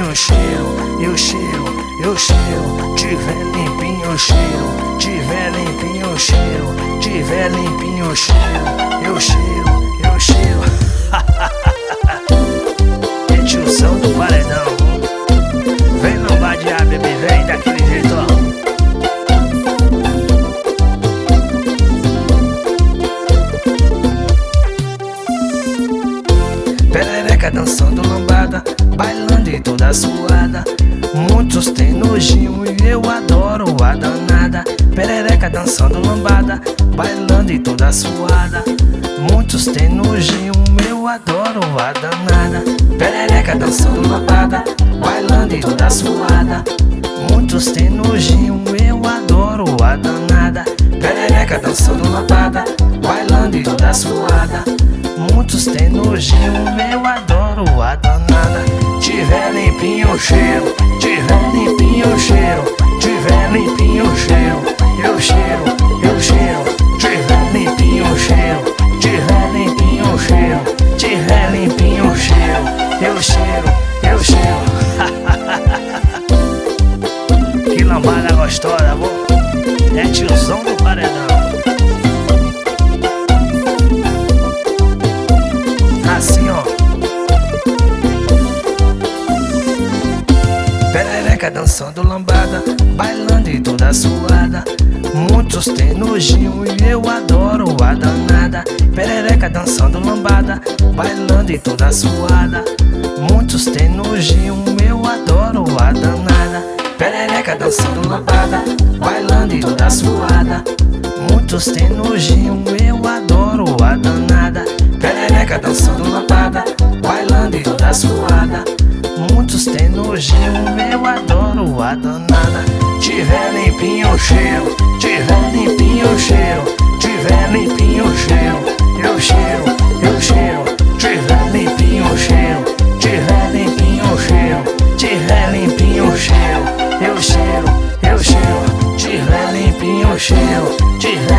limpinho o cheiro, eu cheiro, eu cheiro. Tiver limpinho o cheiro, tiver limpinho o cheiro, tiver limpinho o cheiro, eu cheiro, eu cheiro. É tiozão do paredão. Vem não badear, bebê, vem daquele jeito, ó. Perereca dançando lambada, bailando e toda suada. Muitos têm nojinho e eu adoro a danada. Perereca dançando lambada, bailando e toda suada. Muitos têm nojinho, eu adoro a danada. Perereca dançando lambada, bailando e toda suada. Muitos têm nojinho, eu adoro a danada. Perereca dançando lambada, bailando e toda suada. Muitos têm nojinho, eu adoro a danada. Tiver limpinho o cheiro, tiver limpinho o cheiro, tiver limpinho o cheiro, eu cheiro, eu cheiro. Tiver limpinho o cheiro, tiver limpinho o cheiro, tiver limpinho o cheiro, eu cheiro, eu cheiro. Que lambada gostosa, vô. É tiozão do paredão. Assim, ó. Perereca dançando lambada, bailando e toda suada. Muitos têm nojinho e eu adoro a danada. Perereca dançando lambada, bailando e toda suada. Muitos têm nojinho, eu adoro a danada. Perereca dançando lambada, bailando e toda suada. Muitos têm nojinho, eu adoro a danada. Perereca dançando lambada, bailando e toda suada. Muitos têm nojinho, eu adoro a danada. Tiver limpinho o cheiro, tiver limpinho o cheiro, tiver limpinho o cheiro, eu cheiro, eu cheiro. Tiver limpinho o cheiro, tiver limpinho o cheiro, tiver limpinho o cheiro, eu cheiro, eu cheiro. Tiver limpinho o cheiro, tiver